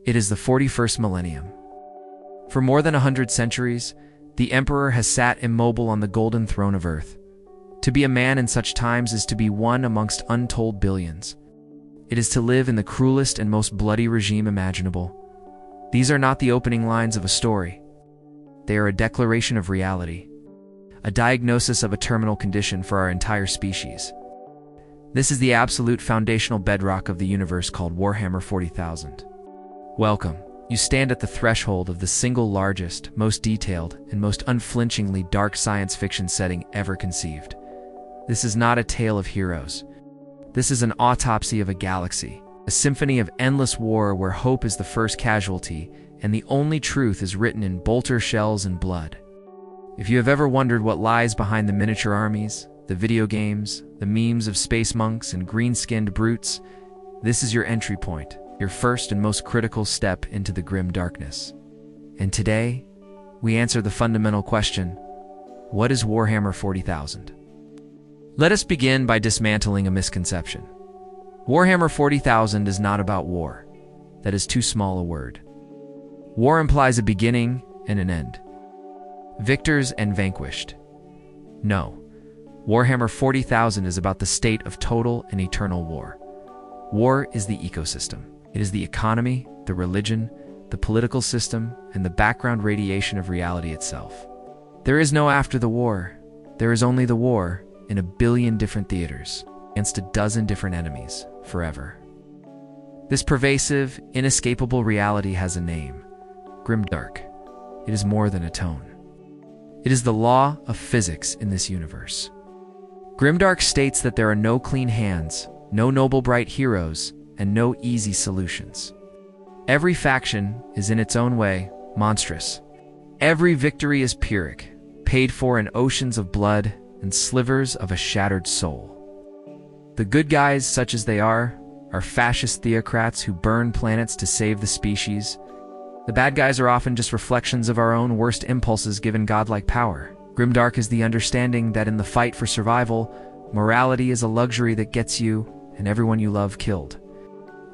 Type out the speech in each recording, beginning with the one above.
It is the 41st millennium. For more than 100 centuries, the Emperor has sat immobile on the golden throne of Earth. To be a man in such times is to be one amongst untold billions. It is to live in the cruelest and most bloody regime imaginable. These are not the opening lines of a story. They are a declaration of reality, a diagnosis of a terminal condition for our entire species. This is the absolute foundational bedrock of the universe called Warhammer 40,000. Welcome. You stand at the threshold of the single largest, most detailed, and most unflinchingly dark science fiction setting ever conceived. This is not a tale of heroes. This is an autopsy of a galaxy, a symphony of endless war where hope is the first casualty, and the only truth is written in bolter shells and blood. If you have ever wondered what lies behind the miniature armies, the video games, the memes of space monks and green-skinned brutes, this is your entry point, your first and most critical step into the grim darkness. And today, we answer the fundamental question: what is Warhammer 40,000? Let us begin by dismantling a misconception. Warhammer 40,000 is not about war. That is too small a word. War implies a beginning and an end. Victors and vanquished. No. Warhammer 40,000 is about the state of total and eternal war. War is the ecosystem. It is the economy, the religion, the political system, and the background radiation of reality itself. There is no after the war. There is only the war in a billion different theaters, against a dozen different enemies, forever. This pervasive, inescapable reality has a name: Grimdark. It is more than a tone. It is the law of physics in this universe. Grimdark states that there are no clean hands, no noble bright heroes, and no easy solutions. Every faction is in its own way monstrous. Every victory is Pyrrhic, paid for in oceans of blood and slivers of a shattered soul. The good guys, such as they are fascist theocrats who burn planets to save the species. The bad guys are often just reflections of our own worst impulses given godlike power. Grimdark is the understanding that in the fight for survival, morality is a luxury that gets you and everyone you love killed.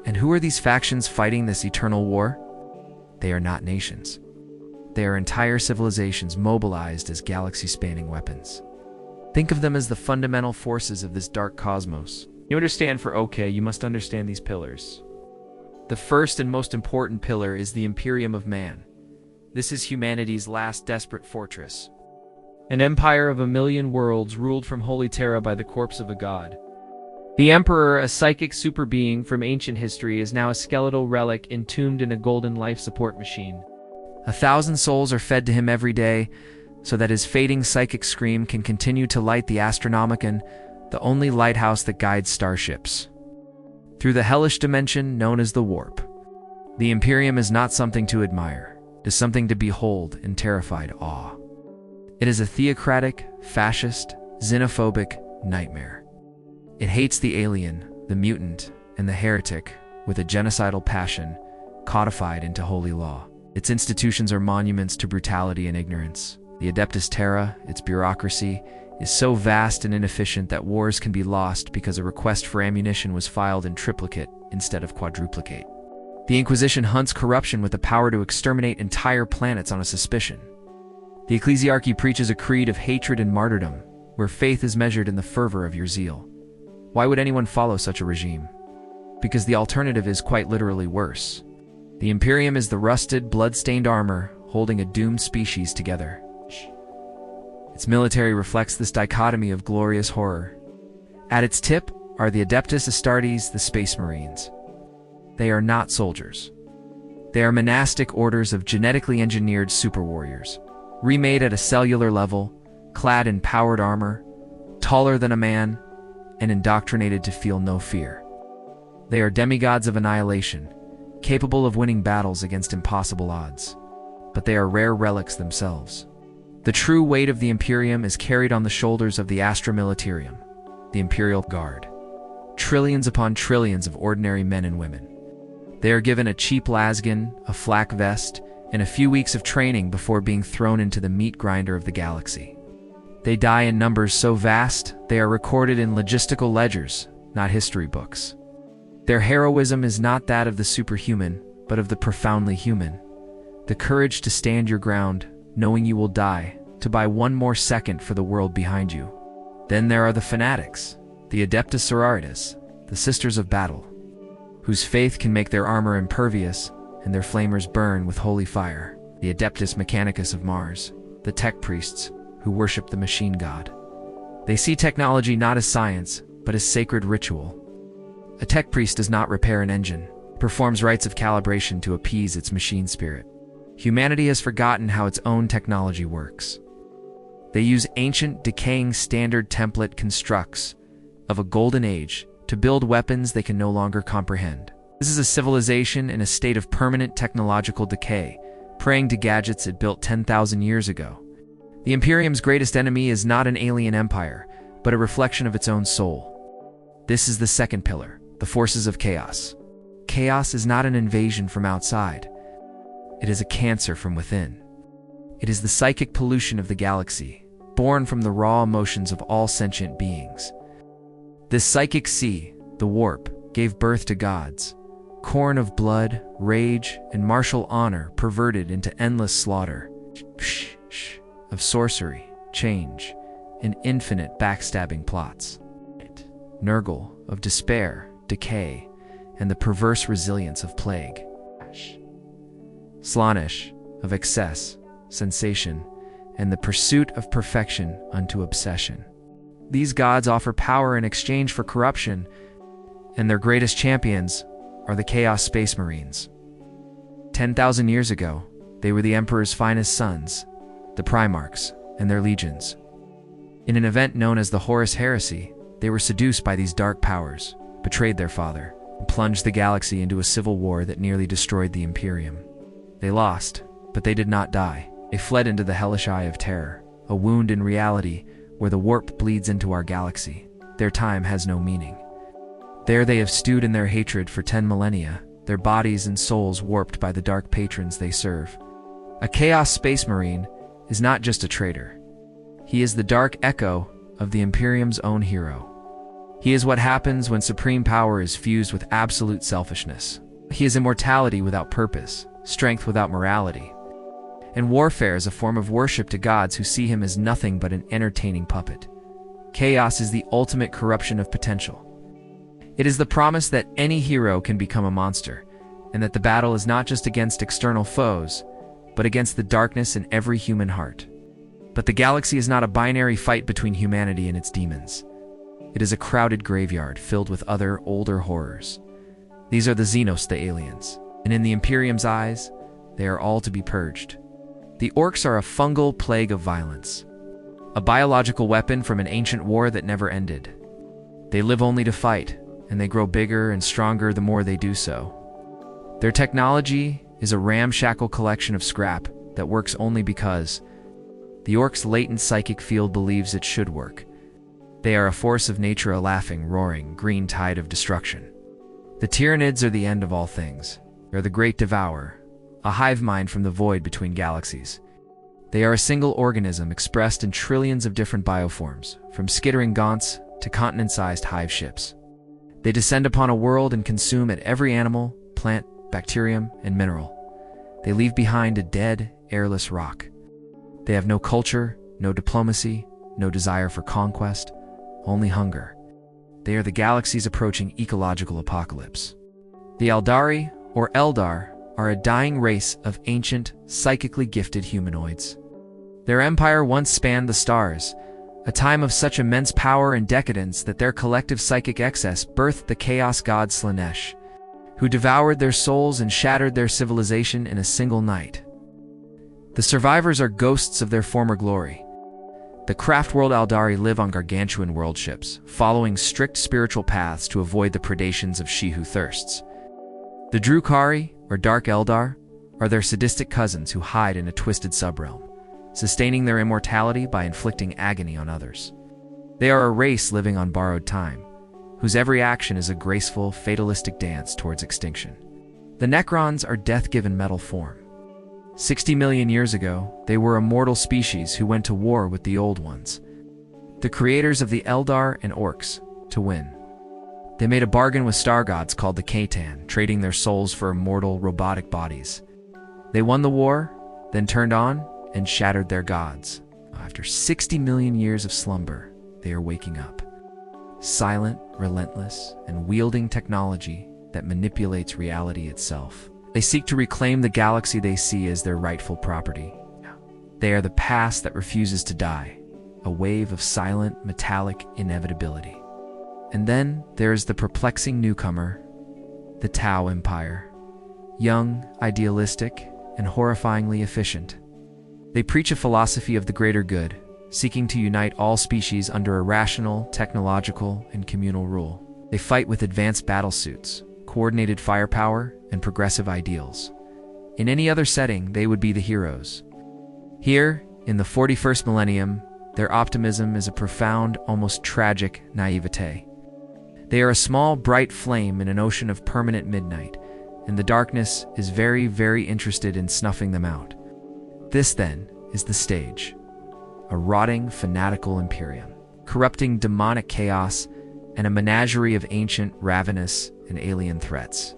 And who are these factions fighting this eternal war? They are not nations. They are entire civilizations mobilized as galaxy-spanning weapons. Think of them as the fundamental forces of this dark cosmos. You understand for OK, you must understand these pillars. The first and most important pillar is the Imperium of Man. This is humanity's last desperate fortress. An empire of 1,000,000 worlds ruled from Holy Terra by the corpse of a god. The Emperor, a psychic superbeing from ancient history, is now a skeletal relic entombed in a golden life support machine. 1,000 souls are fed to him every day, so that his fading psychic scream can continue to light the Astronomicon, the only lighthouse that guides starships through the hellish dimension known as the Warp. The Imperium is not something to admire. It is something to behold in terrified awe. It is a theocratic, fascist, xenophobic nightmare. It hates the alien, the mutant, and the heretic with a genocidal passion codified into holy law. Its institutions are monuments to brutality and ignorance. The Adeptus Terra, its bureaucracy, is so vast and inefficient that wars can be lost because a request for ammunition was filed in triplicate instead of quadruplicate. The Inquisition hunts corruption with the power to exterminate entire planets on a suspicion. The Ecclesiarchy preaches a creed of hatred and martyrdom, where faith is measured in the fervor of your zeal. Why would anyone follow such a regime? Because the alternative is quite literally worse. The Imperium is the rusted, blood-stained armor holding a doomed species together. Its military reflects this dichotomy of glorious horror. At its tip are the Adeptus Astartes, the Space Marines. They are not soldiers. They are monastic orders of genetically engineered super warriors, remade at a cellular level, clad in powered armor, taller than a man, and indoctrinated to feel no fear. They are demigods of annihilation, capable of winning battles against impossible odds. But they are rare relics themselves. The true weight of the Imperium is carried on the shoulders of the Astra Militarum, the Imperial Guard. Trillions upon trillions of ordinary men and women. They are given a cheap lasgun, a flak vest, and a few weeks of training before being thrown into the meat grinder of the galaxy. They die in numbers so vast, they are recorded in logistical ledgers, not history books. Their heroism is not that of the superhuman, but of the profoundly human. The courage to stand your ground, knowing you will die, to buy one more second for the world behind you. Then there are the fanatics, the Adeptus Sororitas, the Sisters of Battle, whose faith can make their armor impervious and their flamers burn with holy fire. The Adeptus Mechanicus of Mars, the tech priests, who worship the machine god. They see technology not as science, but as sacred ritual. A tech priest does not repair an engine, performs rites of calibration to appease its machine spirit. Humanity has forgotten how its own technology works. They use ancient, decaying standard template constructs of a golden age to build weapons they can no longer comprehend. This is a civilization in a state of permanent technological decay, praying to gadgets it built 10,000 years ago. The Imperium's greatest enemy is not an alien empire, but a reflection of its own soul. This is the second pillar, the forces of chaos. Chaos is not an invasion from outside. It is a cancer from within. It is the psychic pollution of the galaxy, born from the raw emotions of all sentient beings. This psychic sea, the warp, gave birth to gods, corn of blood, rage, and martial honor perverted into endless slaughter, of sorcery, change, and infinite backstabbing plots. Nurgle of despair, decay, and the perverse resilience of plague. Slaanesh of excess, sensation, and the pursuit of perfection unto obsession. These gods offer power in exchange for corruption, and their greatest champions are the Chaos Space Marines. 10,000 years ago, they were the Emperor's finest sons, the Primarchs, and their legions. In an event known as the Horus Heresy, they were seduced by these dark powers, betrayed their father, and plunged the galaxy into a civil war that nearly destroyed the Imperium. They lost, but they did not die. They fled into the hellish eye of terror, a wound in reality where the warp bleeds into our galaxy. Their time has no meaning. There they have stewed in their hatred for 10 millennia, their bodies and souls warped by the dark patrons they serve. A Chaos Space Marine is not just a traitor. He is the dark echo of the Imperium's own hero. He is what happens when supreme power is fused with absolute selfishness. He is immortality without purpose, strength without morality. And warfare is a form of worship to gods who see him as nothing but an entertaining puppet. Chaos is the ultimate corruption of potential. It is the promise that any hero can become a monster, and that the battle is not just against external foes, but against the darkness in every human heart. But the galaxy is not a binary fight between humanity and its demons. It is a crowded graveyard filled with other, older horrors. These are the Xenos, the aliens, and in the Imperium's eyes, they are all to be purged. The Orks are a fungal plague of violence, a biological weapon from an ancient war that never ended. They live only to fight, and they grow bigger and stronger the more they do so. Their technology is a ramshackle collection of scrap that works only because the Orks' latent psychic field believes it should work. They are a force of nature, a laughing, roaring, green tide of destruction. The Tyranids are the end of all things. They are the great devourer, a hive mind from the void between galaxies. They are a single organism expressed in trillions of different bioforms, from skittering gaunts to continent-sized hive ships. They descend upon a world and consume at every animal, plant, bacterium, and mineral. They leave behind a dead, airless rock. They have no culture, no diplomacy, no desire for conquest, only hunger. They are the galaxy's approaching ecological apocalypse. The Eldari, or Eldar, are a dying race of ancient, psychically gifted humanoids. Their empire once spanned the stars, a time of such immense power and decadence that their collective psychic excess birthed the chaos god Slaanesh, who devoured their souls and shattered their civilization in a single night. The survivors are ghosts of their former glory. The craft-world Eldari live on gargantuan world ships, following strict spiritual paths to avoid the predations of she who thirsts. The Drukhari, or Dark Eldar, are their sadistic cousins who hide in a twisted subrealm, sustaining their immortality by inflicting agony on others. They are a race living on borrowed time, whose every action is a graceful, fatalistic dance towards extinction. The Necrons are death-given metal form. 60 million years ago, they were a mortal species who went to war with the Old Ones, the creators of the Eldar and Orks, to win. They made a bargain with star gods called the Khaitan, trading their souls for immortal, robotic bodies. They won the war, then turned on and shattered their gods. After 60 million years of slumber, they are waking up. Silent, relentless, and wielding technology that manipulates reality itself. They seek to reclaim the galaxy they see as their rightful property. They are the past that refuses to die, a wave of silent, metallic inevitability. And then there is the perplexing newcomer, the Tau Empire. Young, idealistic, and horrifyingly efficient. They preach a philosophy of the greater good, seeking to unite all species under a rational, technological, and communal rule. They fight with advanced battlesuits, coordinated firepower, and progressive ideals. In any other setting, they would be the heroes. Here, in the 41st millennium, their optimism is a profound, almost tragic naivete. They are a small, bright flame in an ocean of permanent midnight, and the darkness is very, very interested in snuffing them out. This, then, is the stage. A rotting, fanatical Imperium, corrupting demonic chaos, and a menagerie of ancient, ravenous, and alien threats.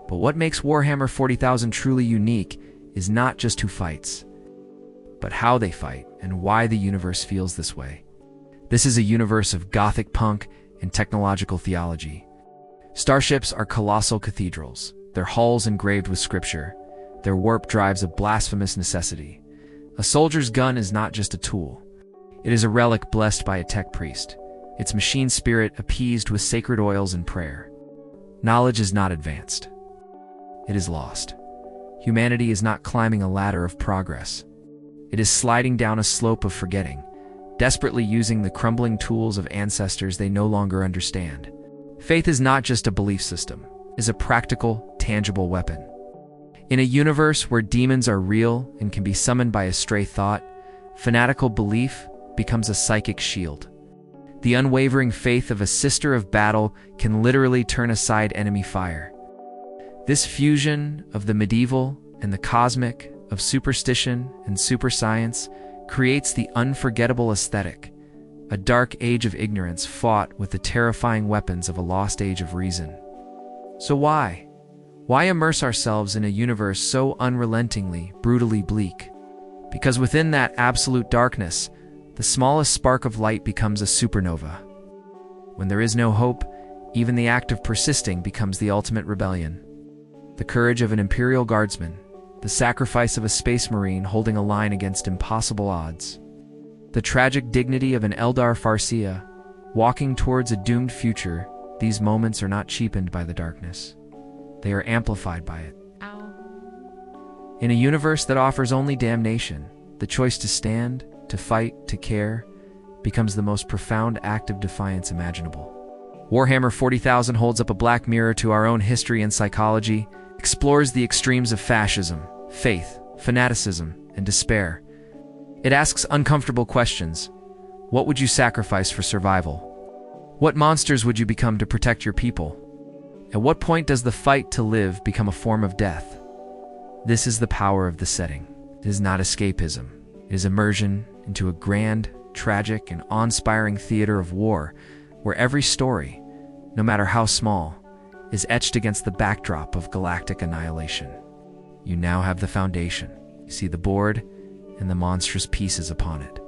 But what makes Warhammer 40,000 truly unique is not just who fights, but how they fight and why the universe feels this way. This is a universe of gothic punk and technological theology. Starships are colossal cathedrals, their hulls engraved with scripture, their warp drives a blasphemous necessity. A soldier's gun is not just a tool. It is a relic blessed by a tech priest, its machine spirit appeased with sacred oils and prayer. Knowledge is not advanced. It is lost. Humanity is not climbing a ladder of progress. It is sliding down a slope of forgetting, desperately using the crumbling tools of ancestors they no longer understand. Faith is not just a belief system. It is a practical, tangible weapon. In a universe where demons are real and can be summoned by a stray thought, fanatical belief becomes a psychic shield. The unwavering faith of a sister of battle can literally turn aside enemy fire. This fusion of the medieval and the cosmic, of superstition and superscience, creates the unforgettable aesthetic, a dark age of ignorance fought with the terrifying weapons of a lost age of reason. So why? Why immerse ourselves in a universe so unrelentingly, brutally bleak? Because within that absolute darkness, the smallest spark of light becomes a supernova. When there is no hope, even the act of persisting becomes the ultimate rebellion. The courage of an Imperial guardsman, the sacrifice of a space marine holding a line against impossible odds. The tragic dignity of an Eldar Farseer, walking towards a doomed future. These moments are not cheapened by the darkness. They are amplified by it. Ow. In a universe that offers only damnation, the choice to stand, to fight, to care, becomes the most profound act of defiance imaginable. Warhammer 40,000 holds up a black mirror to our own history and psychology, explores the extremes of fascism, faith, fanaticism, and despair. It asks uncomfortable questions. What would you sacrifice for survival? What monsters would you become to protect your people? At what point does the fight to live become a form of death? This is the power of the setting. It is not escapism. It is immersion into a grand, tragic, and awe-inspiring theater of war, where every story, no matter how small, is etched against the backdrop of galactic annihilation. You now have the foundation. You see the board and the monstrous pieces upon it.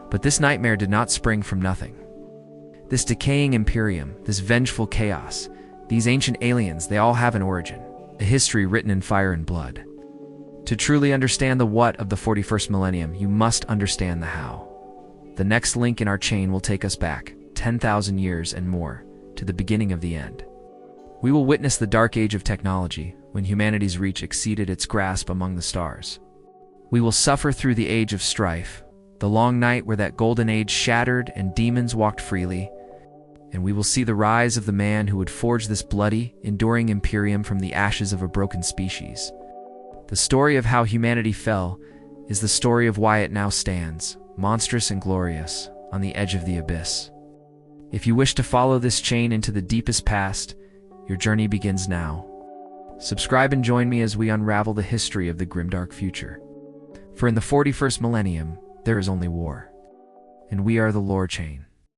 But this nightmare did not spring from nothing. This decaying Imperium, this vengeful chaos, these ancient aliens, they all have an origin, a history written in fire and blood. To truly understand the what of the 41st millennium, you must understand the how. The next link in our chain will take us back 10,000 years and more to the beginning of the end. We will witness the dark age of technology, when humanity's reach exceeded its grasp among the stars. We will suffer through the age of strife, the long night where that golden age shattered and demons walked freely, and we will see the rise of the man who would forge this bloody, enduring Imperium from the ashes of a broken species. The story of how humanity fell is the story of why it now stands, monstrous and glorious, on the edge of the abyss. If you wish to follow this chain into the deepest past, your journey begins now. Subscribe and join me as we unravel the history of the grimdark future. For in the 41st millennium, there is only war. And we are the lore chain.